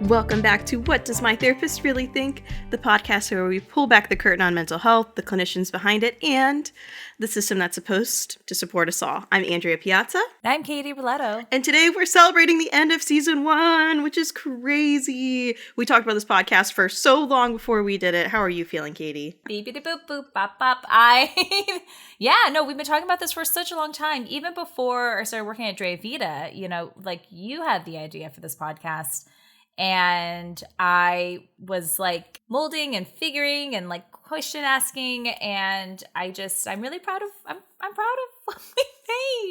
Welcome back to What Does My Therapist Really Think? The podcast where we pull back the curtain on mental health, the clinicians behind it, and the system that's supposed to support us all. I'm Andrea Piazza. And I'm Katie Roletto. And today we're celebrating the end of season 1, which is crazy. We talked about this podcast for so long before we did it. How are you feeling, Katie? Beepity boop boop bop bop. We've been talking about this for such a long time. Even before I started working at Dre Vita, you had the idea for this podcast. And I was like molding and figuring and like question asking, and I'm really proud of I'm proud of what we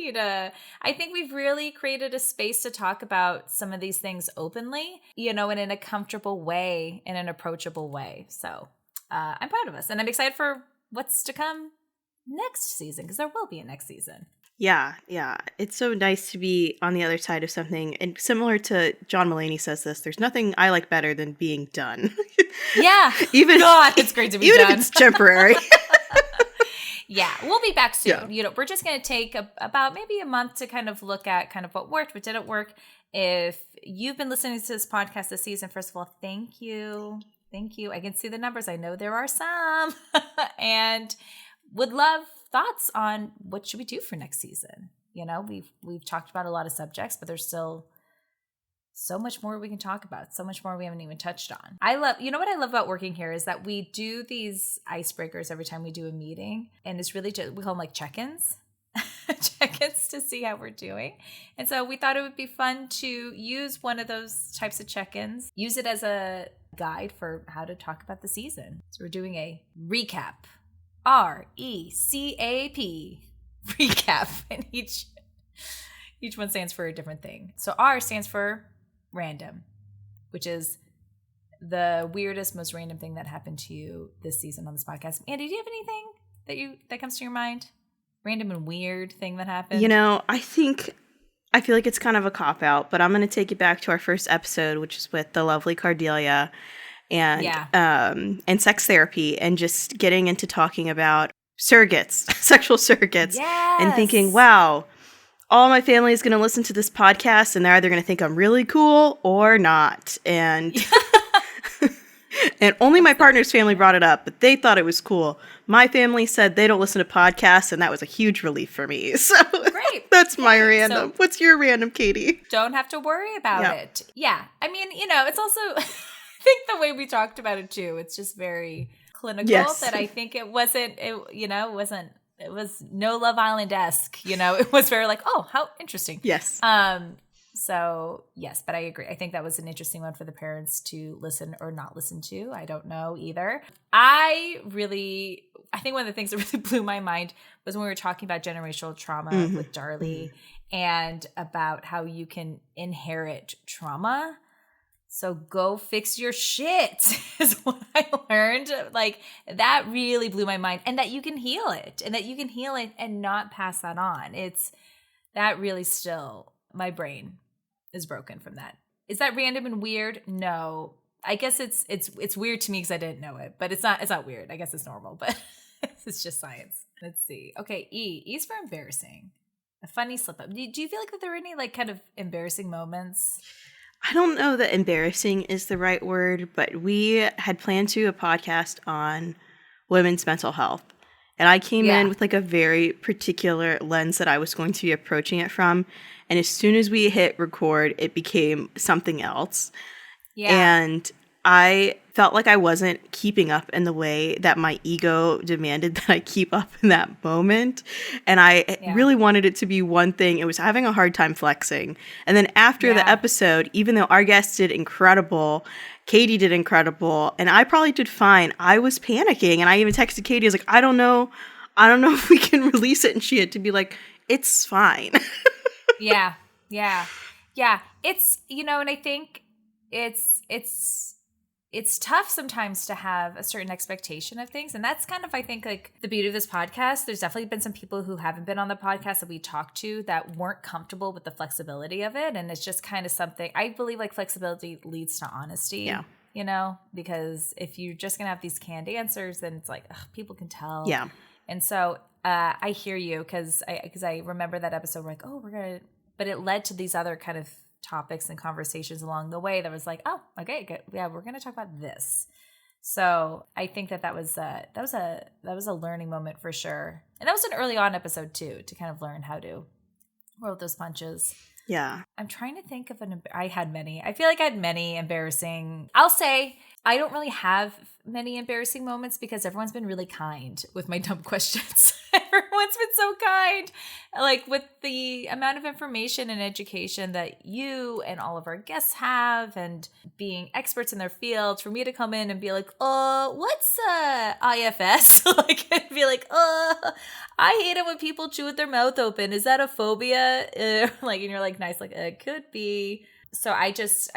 made. I think we've really created a space to talk about some of these things openly, and in a comfortable way, in an approachable way. So I'm proud of us, and I'm excited for what's to come next season, because there will be a next season. Yeah. It's so nice to be on the other side of something. And similar to John Mulaney says this, there's nothing I like better than being done. Yeah. It's great to be done. Even if it's temporary. Yeah, we'll be back soon. Yeah. We're just going to take about maybe a month to kind of look at kind of what worked, what didn't work. If you've been listening to this podcast this season, first of all, thank you. Thank you. I can see the numbers. I know there are some. And would love thoughts on what should we do for next season. We've talked about a lot of subjects, but there's still so much more we can talk about, so much more we haven't even touched on. What I love about working here is that we do these icebreakers every time we do a meeting, and it's really just, we call them like check-ins. Check-ins to see how we're doing. And so we thought it would be fun to use one of those types of check-ins, use it as a guide for how to talk about the season. So we're doing a recap. RECAP, recap, and each one stands for a different thing. So R stands for random, which is the weirdest, most random thing that happened to you this season on this podcast. Andy, do you have anything that comes to your mind? Random and weird thing that happened? I feel like it's kind of a cop-out, but I'm going to take it back to our first episode, which is with the lovely Cardelia. And sex therapy, and just getting into talking about surrogates, sexual surrogates, and thinking, wow, all my family is going to listen to this podcast, and they're either going to think I'm really cool or not. And and only my partner's family brought it up, but they thought it was cool. My family said they don't listen to podcasts, and that was a huge relief for me. So great. That's my random. So, what's your random, Katie? Don't have to worry about it. Yeah. I mean, it's also... I think the way we talked about it too, it's just very clinical. Yes. That I think it was no Love Island-esque, it was very like, oh, how interesting. Yes. So yes, but I agree. I think that was an interesting one for the parents to listen or not listen to. I don't know either. I think one of the things that really blew my mind was when we were talking about generational trauma with Darlie and about how you can inherit trauma. So go fix your shit is what I learned. Like, that really blew my mind. And that you can heal it. And not pass that on. That really still, my brain is broken from that. Is that random and weird? No. I guess it's weird to me because I didn't know it. But it's not weird. I guess it's normal. But it's just science. Let's see. Okay, E. E's for embarrassing. A funny slip up. Do you feel like that there are any like kind of embarrassing moments? I don't know that embarrassing is the right word, but we had planned to do a podcast on women's mental health. And I came in with like a very particular lens that I was going to be approaching it from. And as soon as we hit record, it became something else. Yeah. And I felt like I wasn't keeping up in the way that my ego demanded that I keep up in that moment. And I really wanted it to be one thing. It was having a hard time flexing. And then after the episode, even though our guest did incredible, Katie did incredible, and I probably did fine, I was panicking. And I even texted Katie, I was like, I don't know if we can release it. And she had to be like, it's fine. Yeah. It's, and I think it's tough sometimes to have a certain expectation of things. And that's kind of, I think, like the beauty of this podcast. There's definitely been some people who haven't been on the podcast that we talked to that weren't comfortable with the flexibility of it. And it's just kind of something, I believe like flexibility leads to honesty, because if you're just going to have these canned answers, then it's like, people can tell. Yeah. And so I hear you because I remember that episode where like, but it led to these other kind of topics and conversations along the way that was like, oh, okay, good. Yeah, we're going to talk about this. So I think that was a learning moment for sure. And that was an early on episode too, to kind of learn how to roll those punches. Yeah. I'm trying to think of I had many. I feel like I had many embarrassing. I'll say I don't really have many embarrassing moments because everyone's been really kind with my dumb questions. Everyone's been so kind. Like with the amount of information and education that you and all of our guests have and being experts in their field, for me to come in and be like, what's IFS? Like, and be like, I hate it when people chew with their mouth open. Is that a phobia? Like, and you're like, nice, like, it could be. So I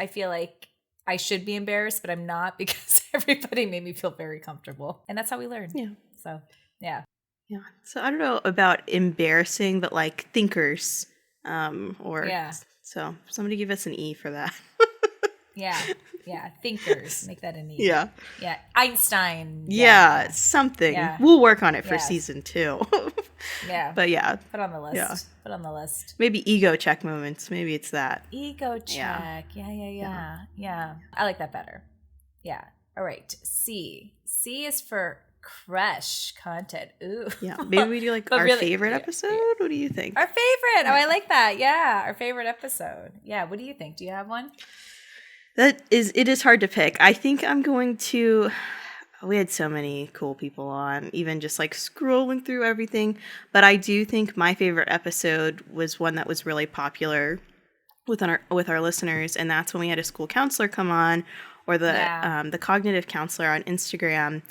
feel like I should be embarrassed, but I'm not because everybody made me feel very comfortable. And that's how we learn. Yeah. So, yeah. Yeah. So I don't know about embarrassing, but like thinkers. So somebody give us an E for that. Yeah. Thinkers. Make that an E. Yeah. Yeah. Einstein. Yeah. Something. Yeah. We'll work on it for season 2. Yeah. But yeah. Put on the list. Yeah. Put on the list. Maybe ego check moments. Maybe it's that. Ego check. Yeah. I like that better. Yeah. All right. C. C is for crush content. Ooh. Yeah. Maybe we do like our favorite episode. What do you think? Our favorite. Oh, I like that. Yeah. Our favorite episode. Yeah. What do you think? Do you have one? It is hard to pick. I think I'm going to, we had so many cool people on, even just like scrolling through everything. But I do think my favorite episode was one that was really popular with our listeners. And that's when we had a school counselor come on, or the cognitive counselor on Instagram.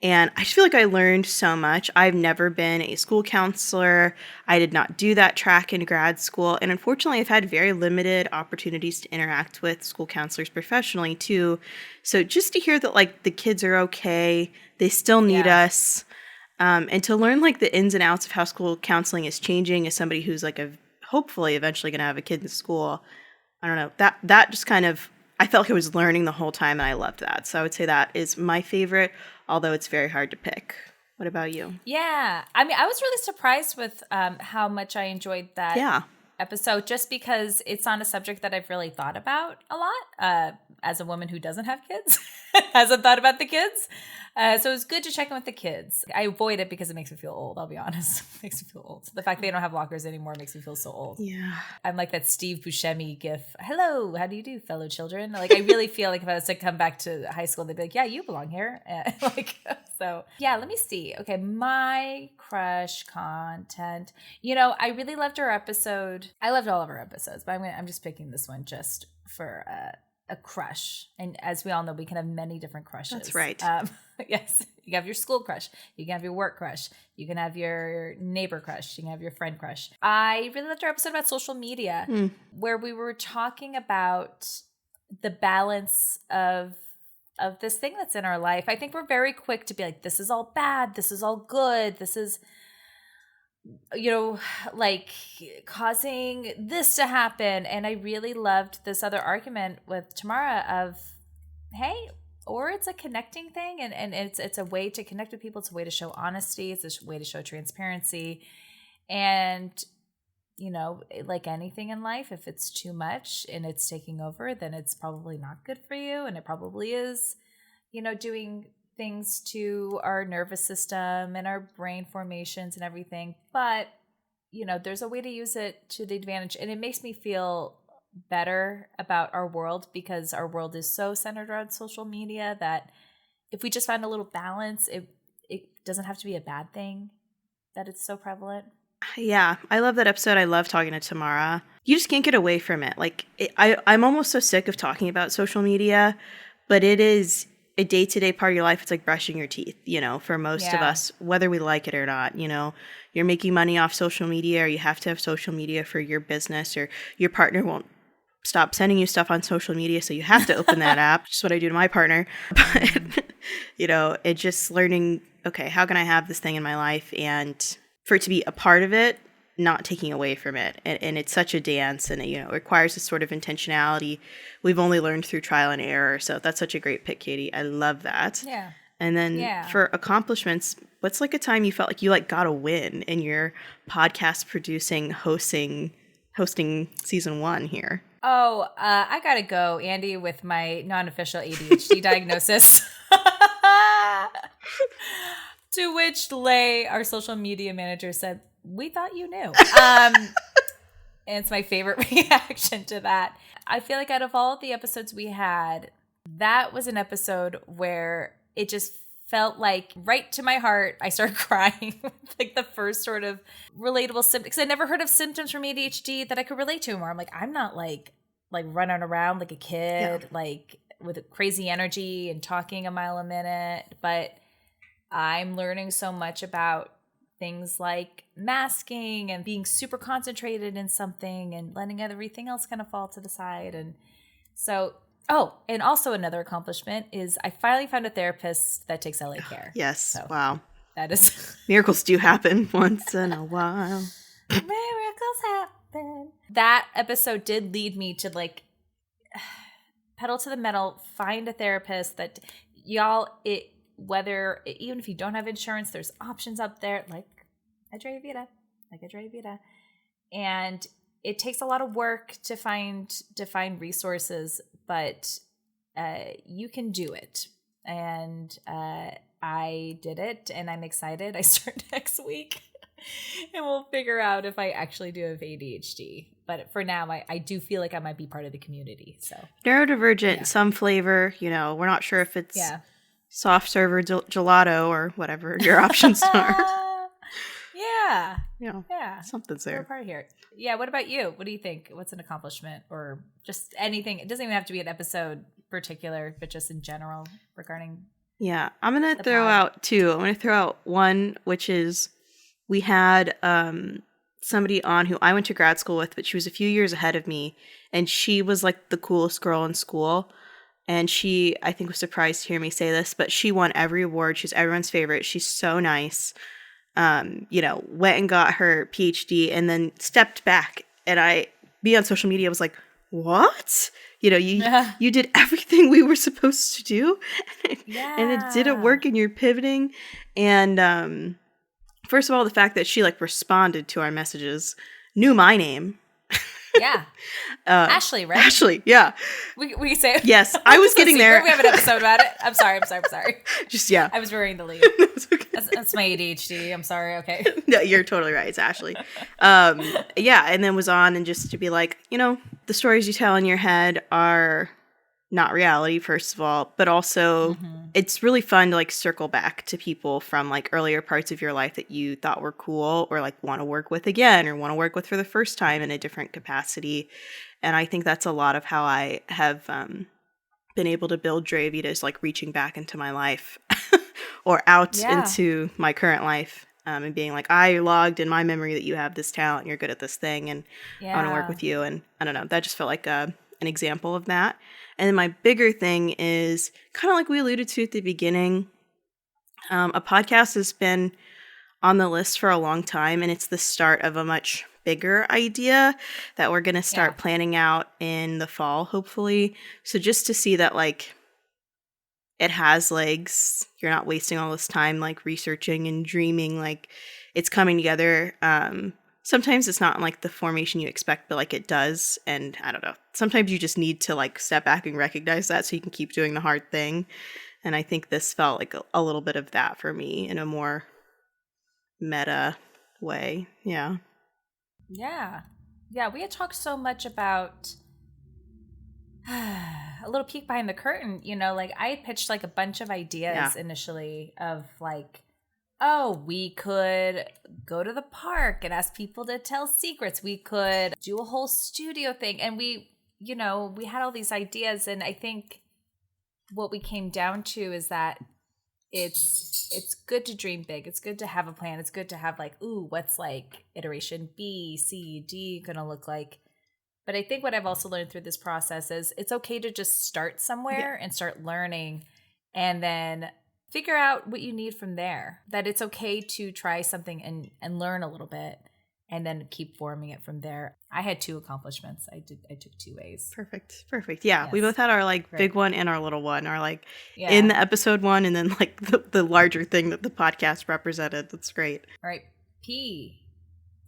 And I just feel like I learned so much. I've never been a school counselor. I did not do that track in grad school. And unfortunately, I've had very limited opportunities to interact with school counselors professionally too. So just to hear that like the kids are okay, they still need us. And to learn like the ins and outs of how school counseling is changing as somebody who's like hopefully eventually going to have a kid in school. I don't know, that just kind of, I felt like I was learning the whole time, and I loved that. So I would say that is my favorite, although it's very hard to pick. What about you? Yeah. I mean, I was really surprised with how much I enjoyed that episode, just because it's on a subject that I've really thought about a lot as a woman who doesn't have kids, hasn't thought about the kids. So it was good to check in with the kids. I avoid it because it makes me feel old, I'll be honest. It makes me feel old. The fact they don't have lockers anymore makes me feel so old. Yeah. I'm like that Steve Buscemi gif. Hello, how do you do, fellow children? Like, I really feel like if I was to come back to high school, they'd be like, yeah, you belong here. So yeah, let me see. Okay, my crush content. You know, I really loved our episode. I loved all of our episodes, but I'm just picking this one just for a crush. And as we all know, we can have many different crushes. That's right. Yes. You can have your school crush. You can have your work crush. You can have your neighbor crush. You can have your friend crush. I really loved our episode about social media, where we were talking about the balance of this thing that's in our life. I think we're very quick to be like, this is all bad. This is all good. This is, you know, like causing this to happen. And I really loved this other argument with Tamara of, hey, or it's a connecting thing, and it's a way to connect with people. It's a way to show honesty. It's a way to show transparency. And, you know, like anything in life, if it's too much and it's taking over, then it's probably not good for you. And it probably is, you know, doing things to our nervous system and our brain formations and everything. But, you know, there's a way to use it to the advantage. And it makes me feel better about our world, because our world is so centered around social media that if we just find a little balance, it doesn't have to be a bad thing that it's so prevalent. Yeah, I love that episode. I love talking to Tamara. You just can't get away from it. Like, I'm almost so sick of talking about social media, but it is a day-to-day part of your life. It's like brushing your teeth, you know, for most of us, whether we like it or not. You know, you're making money off social media, or you have to have social media for your business, or your partner won't stop sending you stuff on social media, so you have to open that app. Which is what I do to my partner. But, you know, it's just learning, okay, how can I have this thing in my life, and for it to be a part of it, not taking away from it. And it's such a dance, and it requires a sort of intentionality we've only learned through trial and error. So that's such a great pick, Katie. I love that. Yeah. And then for accomplishments, what's like a time you felt like you like got a win in your podcast producing, hosting season 1 here? I gotta go, Andy, with my non-official ADHD diagnosis. To which Lay, our social media manager, said, "We thought you knew." And it's my favorite reaction to that. I feel like out of all of the episodes we had, that was an episode where it just felt like right to my heart. I started crying like the first sort of relatable symptoms. Because I never heard of symptoms from ADHD that I could relate to more. I'm like, I'm not like running around like a kid, like with crazy energy and talking a mile a minute. But I'm learning so much about things like masking and being super concentrated in something and letting everything else kind of fall to the side. And so, and also another accomplishment is I finally found a therapist that takes LA Care. Yes. So wow. That is miracles do happen once in a while. Miracles happen. That episode did lead me to like pedal to the metal, find a therapist that y'all, even if you don't have insurance, there's options up there like Adria Vita. And it takes a lot of work to find resources, but you can do it. And I did it, and I'm excited. I start next week, and we'll figure out if I actually do have ADHD. But for now, I do feel like I might be part of the community. So neurodivergent, some flavor. We're not sure if it's soft serve or gelato or whatever your options are. Yeah. Something's there. We're part of here. Yeah. What about you? What do you think? What's an accomplishment or just anything? It doesn't even have to be an episode particular, but just in general regarding. Yeah. I'm going to throw out two. I'm going to throw out one, which is we had somebody on who I went to grad school with, but she was a few years ahead of me. And she was like the coolest girl in school. And she, I think, was surprised to hear me say this, but she won every award. She's everyone's favorite. She's so nice. Went and got her PhD and then stepped back. And me on social media was like, what? You did everything we were supposed to do. And it didn't work and you're pivoting. And first of all, the fact that she like responded to our messages, knew my name. Yeah. Ashley, right? Ashley, yeah. We say it. Yes, I was getting there. We have an episode about it. I'm sorry. Just, yeah. I was burying the lead. Okay. That's my ADHD. I'm sorry. Okay. No, you're totally right. It's Ashley. And then was on and just to be like, the stories you tell in your head are not reality, first of all, but also it's really fun to like circle back to people from like earlier parts of your life that you thought were cool or like want to work with again or want to work with for the first time in a different capacity. And I think that's a lot of how I have been able to build Adria Vita, is like reaching back into my life or out into my current life and being like, I logged in my memory that you have this talent, you're good at this thing, and I want to work with you. And I don't know, that just felt like an example of that. And then my bigger thing is kind of like we alluded to at the beginning. A podcast has been on the list for a long time, and it's the start of a much bigger idea that we're going to start planning out in the fall, hopefully. So just to see that like it has legs, you're not wasting all this time like researching and dreaming, like it's coming together. Sometimes it's not in, like, the formation you expect, but, like, it does. And I don't know. Sometimes you just need to, like, step back and recognize that so you can keep doing the hard thing. And I think this felt like a little bit of that for me in a more meta way. Yeah. Yeah. Yeah, we had talked so much about a little peek behind the curtain. Like, I had pitched, like, a bunch of ideas initially of, like, we could go to the park and ask people to tell secrets. We could do a whole studio thing. And we had all these ideas. And I think what we came down to is that it's good to dream big. It's good to have a plan. It's good to have like, what's like iteration B, C, D going to look like? But I think what I've also learned through this process is it's okay to just start somewhere and start learning and then figure out what you need from there. That it's okay to try something and learn a little bit and then keep forming it from there. I had 2 accomplishments. I took 2 A's. Perfect. Yeah. Yes. We both had our like big one and our little one, our like in the episode one and then like the larger thing that the podcast represented. That's great. All right. P,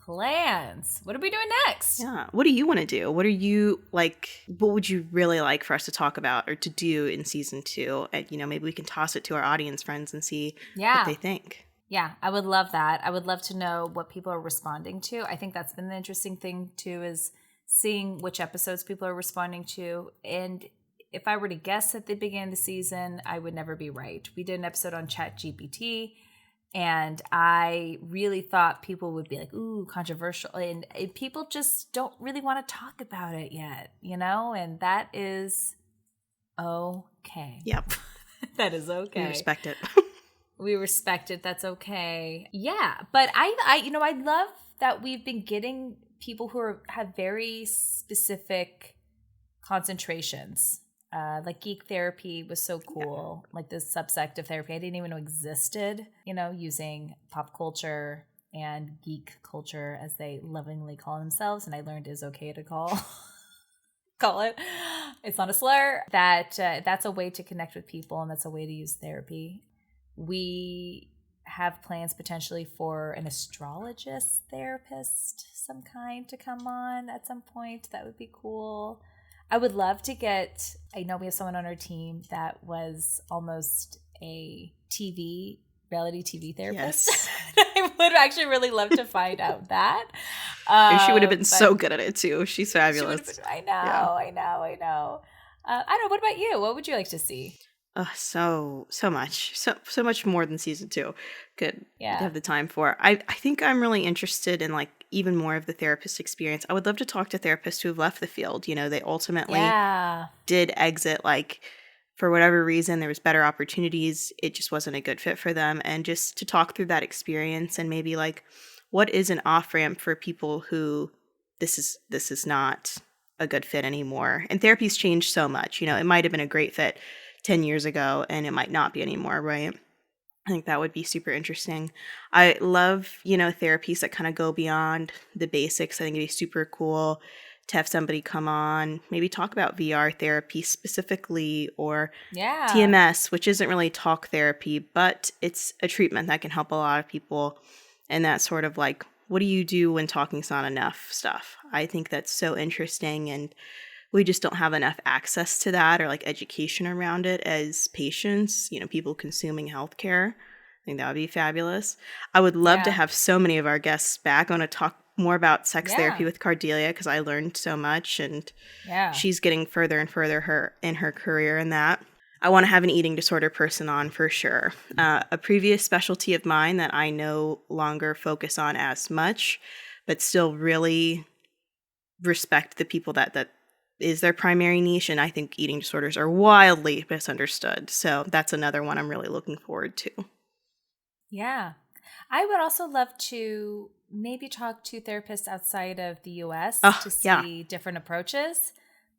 plans. What are we doing next? Yeah. What do you want to do? What are you like? What would you really like for us to talk about or to do in season 2? And, maybe we can toss it to our audience friends and see what they think. Yeah, I would love that. I would love to know what people are responding to. I think that's been the interesting thing too, is seeing which episodes people are responding to. And if I were to guess at the beginning of the season, I would never be right. We did an episode on ChatGPT, and I really thought people would be like, ooh, controversial. And people just don't really want to talk about it yet, and that is okay. Yep. That is okay. We respect it. We respect it. That's okay. Yeah. But I love that we've been getting people who have very specific concentrations. Like geek therapy was so cool. Yeah. Like this subsect of therapy I didn't even know existed, using pop culture and geek culture, as they lovingly call themselves. And I learned is okay to call it. It's not a slur. That's a way to connect with people, and that's a way to use therapy. We have plans potentially for an astrologist therapist, some kind, to come on at some point. That would be cool. I would love to I know we have someone on our team that was almost a reality TV therapist. Yes. I would actually really love to find out that. She would have been so good at it too. She's fabulous. I know. I don't know. What about you? What would you like to see? So much. So much more than season 2 could have the time for. I think I'm really interested in like even more of the therapist experience. I would love to talk to therapists who have left the field. They ultimately did exit, like for whatever reason, there was better opportunities. It just wasn't a good fit for them. And just to talk through that experience and maybe like what is an off-ramp for people who this is not a good fit anymore. And therapy's changed so much. It might have been a great fit 10 years ago and it might not be anymore, right? I think that would be super interesting. I love, therapies that kind of go beyond the basics. I think it'd be super cool to have somebody come on, maybe talk about VR therapy specifically, or TMS, which isn't really talk therapy, but it's a treatment that can help a lot of people. And that sort of like, what do you do when talking's not enough stuff? I think that's so interesting, and we just don't have enough access to that or like education around it as patients, people consuming healthcare. I think that would be fabulous. I would love to have so many of our guests back. I want to talk more about sex therapy with Cardelia because I learned so much, and she's getting further and further in her career in that. I want to have an eating disorder person on for sure. A previous specialty of mine that I no longer focus on as much, but still really respect the people that is their primary niche, and I think eating disorders are wildly misunderstood. So that's another one I'm really looking forward to. Yeah. I would also love to maybe talk to therapists outside of the U.S. to see different approaches.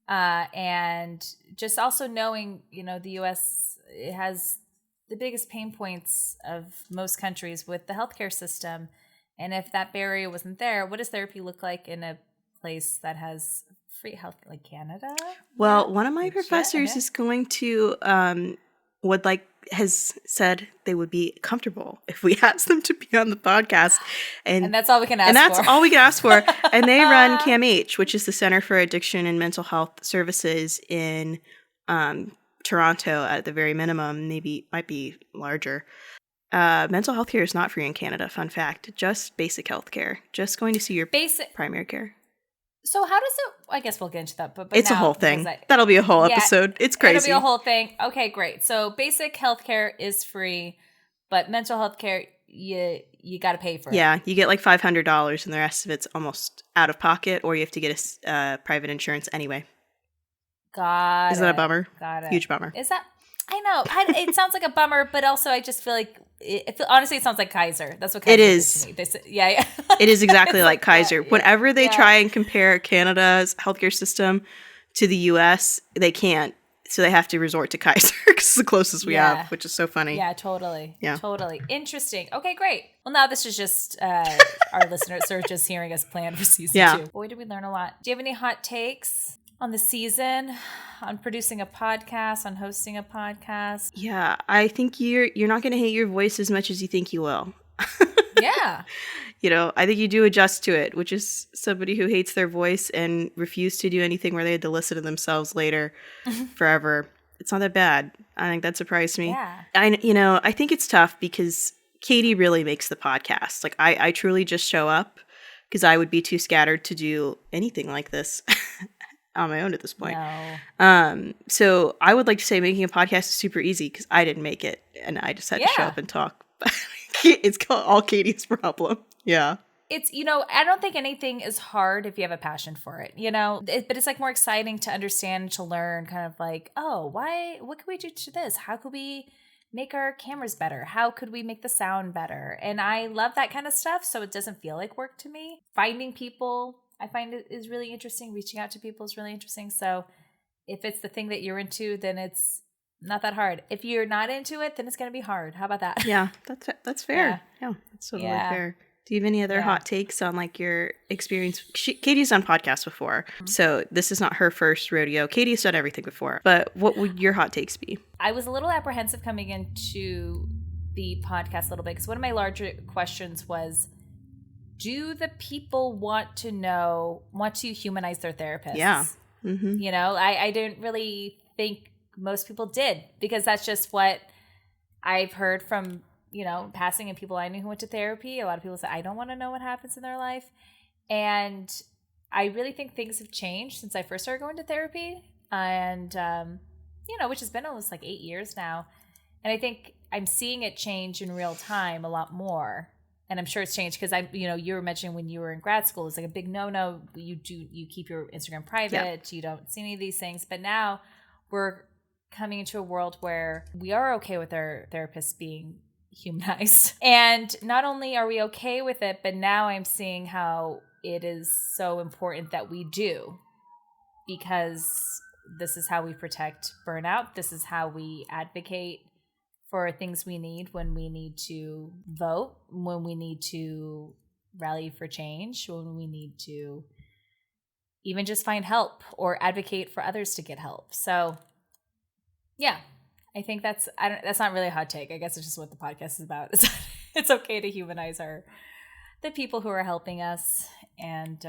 And just also knowing, the U.S. it has the biggest pain points of most countries with the healthcare system. And if that barrier wasn't there, what does therapy look like in a place that has free health, like Canada? Well, one of my professors is going to has said they would be comfortable if we asked them to be on the podcast, and that's all we can ask for. And that's all we can ask for. And they run CAMH, which is the Center for Addiction and Mental Health Services in Toronto at the very minimum. Maybe might be larger. Mental health care is not free in Canada. Fun fact: just basic health care. Just going to see your basic primary care. So how does it, I guess we'll get into that, but it's a whole thing. That'll be a whole episode. It's crazy. It'll be a whole thing. Okay, great. So basic healthcare is free, but mental health care, you got to pay for it. Yeah, you get like $500 and the rest of it's almost out of pocket, or you have to get a private insurance anyway. Got it. Isn't that a bummer? Got it. Huge bummer. Is that? I know. It sounds like a bummer, but also I just feel like honestly, it sounds like Kaiser. That's what Kaiser it is. To me. Yeah. It is exactly like Kaiser. Whenever they try and compare Canada's healthcare system to the U.S., they can't. So they have to resort to Kaiser because it's the closest we have, which is so funny. Yeah, totally. Yeah. Totally. Interesting. Okay, great. Well, now this is just our listeners are just hearing us plan for season 2. Boy, did we learn a lot. Do you have any hot takes on the season, on producing a podcast, on hosting a podcast? Yeah, I think you're not going to hate your voice as much as you think you will. Yeah. I think you do adjust to it, which is somebody who hates their voice and refused to do anything where they had to listen to themselves later forever. It's not that bad. I think that surprised me. Yeah. I think it's tough because Katie really makes the podcast. Like I truly just show up because I would be too scattered to do anything like this on my own at this point. No. So I would like to say making a podcast is super easy because I didn't make it and I just had to show up and talk. It's all Katie's problem. Yeah. It's, I don't think anything is hard if you have a passion for it, but it's like more exciting to understand, to learn kind of like, what could we do to this? How could we make our cameras better? How could we make the sound better? And I love that kind of stuff. So it doesn't feel like work to me. Finding people, I find it is really interesting. Reaching out to people is really interesting. So if it's the thing that you're into, then it's not that hard. If you're not into it, then it's going to be hard. How about that? Yeah, that's fair. Yeah, that's totally fair. Do you have any other hot takes on like your experience? Katie's done podcasts before, so this is not her first rodeo. Katie's done everything before, but what would your hot takes be? I was a little apprehensive coming into the podcast a little bit because one of my larger questions was, do the people want to humanize their therapists? Yeah. Mm-hmm. I didn't really think most people did, because that's just what I've heard from, passing and people I knew who went to therapy. A lot of people say, I don't want to know what happens in their life. And I really think things have changed since I first started going to therapy. And, which has been almost like 8 years now. And I think I'm seeing it change in real time a lot more. And I'm sure it's changed because you were mentioning when you were in grad school, it's like a big no. You keep your Instagram private. Yeah. You don't see any of these things. But now we're coming into a world where we are okay with our therapists being humanized. And not only are we okay with it, but now I'm seeing how it is so important that we do, because this is how we protect burnout. This is how we advocate for things we need when we need to vote, when we need to rally for change, when we need to even just find help or advocate for others to get help. So yeah, I think that's not really a hot take. I guess it's just what the podcast is about. It's okay to humanize the people who are helping us. And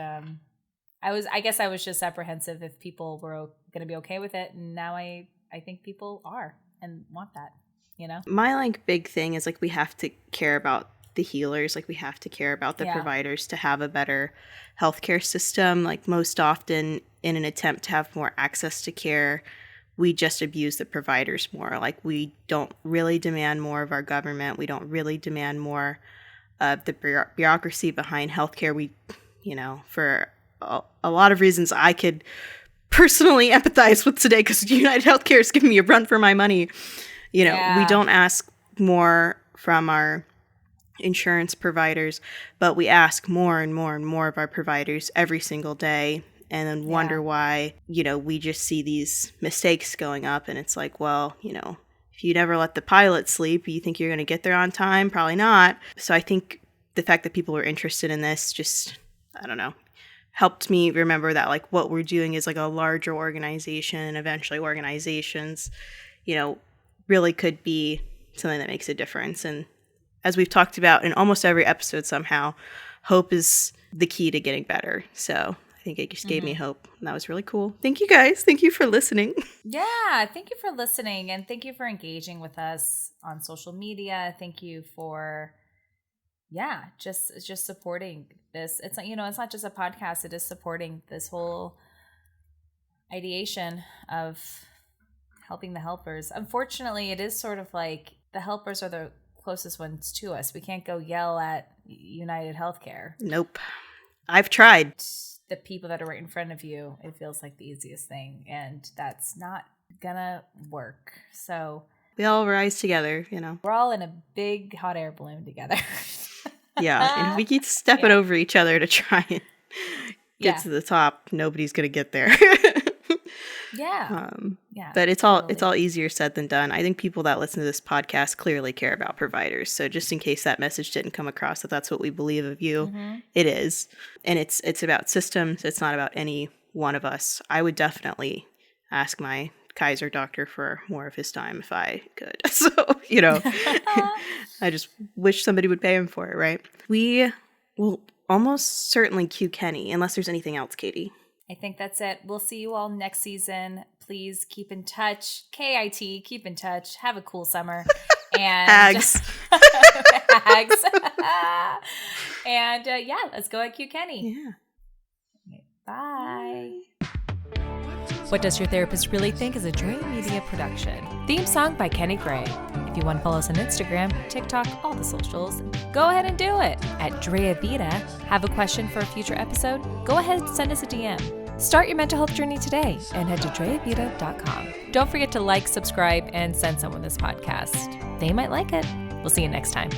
I guess I was just apprehensive if people were going to be okay with it. And now I think people are and want that, My big thing is we have to care about the healers. We have to care about the providers to have a better healthcare system. Most often in an attempt to have more access to care, we just abuse the providers more. We don't really demand more of our government. We don't really demand more of the bureaucracy behind healthcare. We, for a lot of reasons I could personally empathize with today, because United Healthcare is giving me a run for my money. We don't ask more from our insurance providers, but we ask more and more and more of our providers every single day. And then wonder why, we just see these mistakes going up. And it's if you never let the pilot sleep, you think you're going to get there on time? Probably not. So I think the fact that people are interested in this just, I don't know, helped me remember that what we're doing is a larger organization, and eventually organizations, really could be something that makes a difference. And as we've talked about in almost every episode somehow, hope is the key to getting better. So I think it just gave me hope, and that was really cool. Thank you guys. Thank you for listening. Yeah, thank you for listening, and thank you for engaging with us on social media. Thank you for, just supporting this. It's it's not just a podcast. It is supporting this whole ideation of helping the helpers. Unfortunately, it is sort of the helpers are the closest ones to us. We can't go yell at United Healthcare. Nope. I've tried. The people that are right in front of you, it feels like the easiest thing, and that's not gonna work. So we all rise together, We're all in a big hot air balloon together. Yeah, and if we keep stepping over each other to try and get to the top, nobody's gonna get there. But it's all easier said than done. I think people that listen to this podcast clearly care about providers. So just in case that message didn't come across, that's what we believe of you, it is. And it's about systems. It's not about any one of us. I would definitely ask my Kaiser doctor for more of his time if I could. So, you know, I just wish somebody would pay him for it, right? We will almost certainly cue Kenny, unless there's anything else, Katie. I think that's it. We'll see you all next season. Please keep in touch. KIT, keep in touch. Have a cool summer. And Hags. Hags. And yeah, let's go at Cue Kenny. Yeah. Okay, bye. What Does Your Therapist Really Think is a Drea Media production. Theme song by Kenny Gray. If you want to follow us on Instagram, TikTok, all the socials, go ahead and do it at Drea Vita. Have a question for a future episode? Go ahead and send us a DM. Start your mental health journey today and head to DreaVita.com. Don't forget to like, subscribe, and send someone this podcast. They might like it. We'll see you next time.